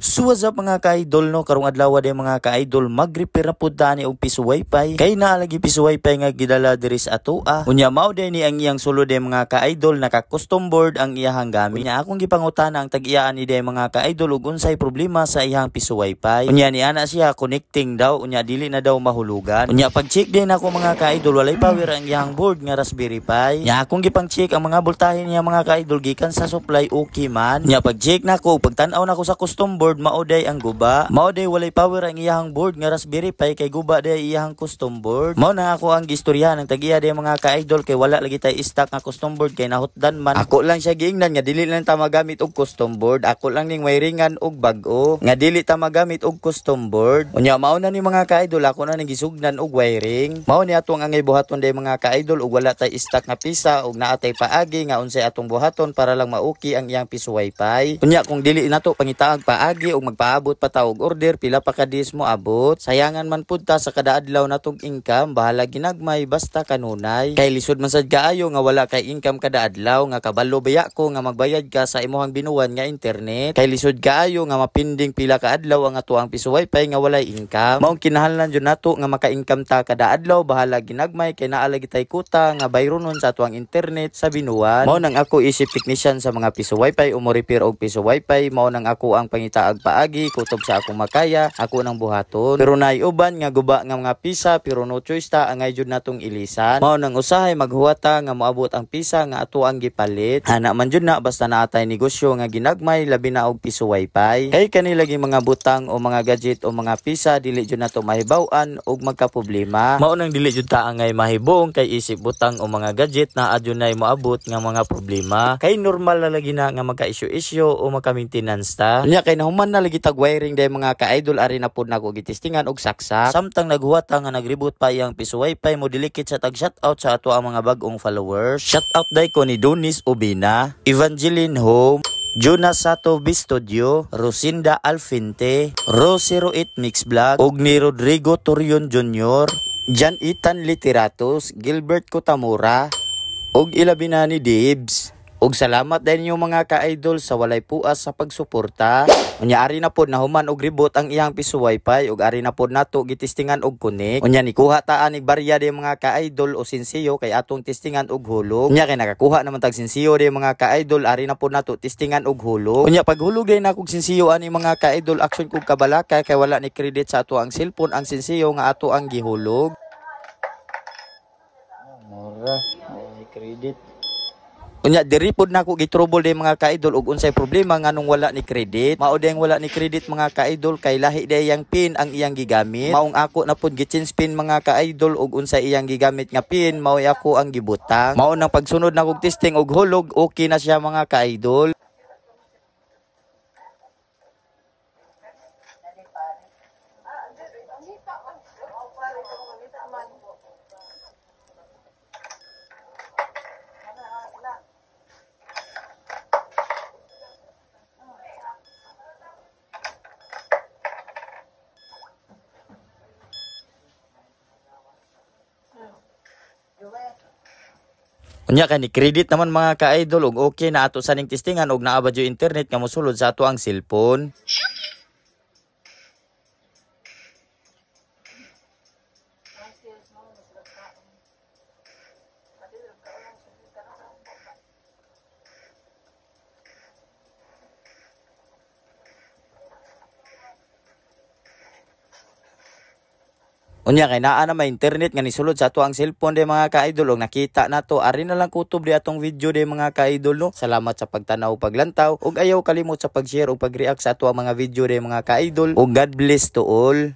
So what's up mga ka-idol no, karong adlaw day mga ka-idol mag-repair na pud tani og piso wifi. Kay naa lagi piso wifi nga gidala diri sa atoa. Unya mao day ni ang iyang sulod day mga ka-idol, naka custom board ang iyahang gamit. Unya akong gipangutana ang tag-iyaan ni day mga ka-idol ug unsay problema sa iyang piso wifi. Unya ni ana siya connecting daw, unya dili na daw mahulugan. Unya pag-check din ako mga ka-idol, walay power ang iyang board nga Raspberry Pi. Unya akong gipang-check ang mga boltahe niya mga ka-idol gikan sa supply okay man. Unya pag-check nako, pagtan-aw nako sa custom board mauday ang guba. Mauday walay power ang iyahang board nga Raspberry Pi kay guba day iyahang custom board. Mao na ako ang gistoryahan ng tag-iya day mga ka-idol kay wala lagi tay stock nga custom board kay nahutdan man. Ako lang siya giingnan nga dili lang ta magamit og custom board. Ako lang ning wiringan og bag-o nga dili ta magamit og custom board. Unya mao na ni mga ka-idol ako na ning gisugnan og wiring. Mao ni atong angay buhaton day mga ka-idol ug wala tay stock nga pisa ug naa tay paagi nga unsay atong buhaton para lang mauki ang iyang piso wifi. Unya kung dili nato pangitaag paagi og magpaabot pa ta og order pila pa ka days mo abot. Sayangan man pud ta sa kada adlaw natong income, bahala ginagmay basta kanunay. Kay lisod man sad kaayo nga wala kay income kada adlaw, nga kabalo baya ko nga magbayad ka sa imong binuwan nga internet. Kay lisod kaayo nga mapinding pila ka adlaw ang atuang piso wifi nga walay income. Maong kinahanglan jud nato nga maka-income ta kada adlaw, bahala ginagmay kay naa lagi tay kuta nga bayronon sa atuang internet sa binuwan. Mao nang ako isip technician sa mga piso wifi o mo repair og piso wifi. Mao nang ako ang pangitaag paagi kutob sa akong makaya, ako nang buhaton. Pero naay uban nga guba nga mga pisa pero no choice ta angay jud natong ilisan. Mao nang usahay maghuwata nga moabot ang pisa nga ato ang gipalit. Ana man jud na basta naatay negosyo nga ginagmay labi na og piso wifi. Kay kanila lagi mga butang o mga gadget o mga pisa dili jud nato mahibaw-an og magka-problema. Mao nang dili jud ta angay mahibong kay isip butang o mga gadget na adunay moabot nga mga problema. Kay normal na lagi na nga magka-issue o magka-maintenance ta. Unya kay nahuman na lagi tag wiring day mga ka-idol, ari na pud nako gitistingan og saksak. Samtang naghuwata nga nagreboot pa iyang piso wifi mo dilikit sa tag shoutout sa ato ang mga bag-ong followers. Shoutout day ko ni Donis Obina, Evangeline Home, Jonas Sato B Studio, Rosinda Alfinte, Ro08 Mix Vlog, ug ni Rodrigo Torion Jr., Jan Ethan Literatos, Gilbert Kotamura, ug ilabi na ni Dibs. Ug salamat din yung mga ka-idol sa walay puas sa pagsuporta. Unya ari na pod nahuman og reboot ang iyang piso wifi ug ari na pod nato gitistingan og connect. Unya ni kuha ta anig barya de mga ka-idol o sinsiyo kay atong testingan og hulog. Unya kay nakakuha naman tag sinsiyo de mga ka-idol, ari na pod nato testingan og hulog. Unya pag hulog day na kog sinsiyo ani mga ka-idol, action kog kabalaka kay wala ni credit sa ato ang cellphone ang sinsiyo nga ato ang gihulog. Mura, ay credit. Unya diri pod nako gitrouble day mga ka-idol ug unsay problema nganong wala ni credit. Mao day wala ni credit mga ka-idol kay lahi day yang pin ang iyang gigamit. Maong ako na pod gi-change pin mga ka-idol ug unsay iyang gigamit nga pin mao ako ang gibutang. Mao nang pagsunod na kog testing og hulog, okay na siya mga ka-idol. Unya kay ni credit naman mga ka-idol ug okay na ato sa ning testingan ug naabad yung internet nga mosulod sa ato ang cellphone. Unya kay naa na may internet nga nisulod sa ato ang cellphone de mga ka-idol ug nakita nato, ari na lang kutob di atong video de mga ka-idol no. Salamat sa pagtanaw, paglantaw ug ayaw kalimot sa pag-share ug pag-react sa ato ang mga video de mga ka-idol ug God bless to all.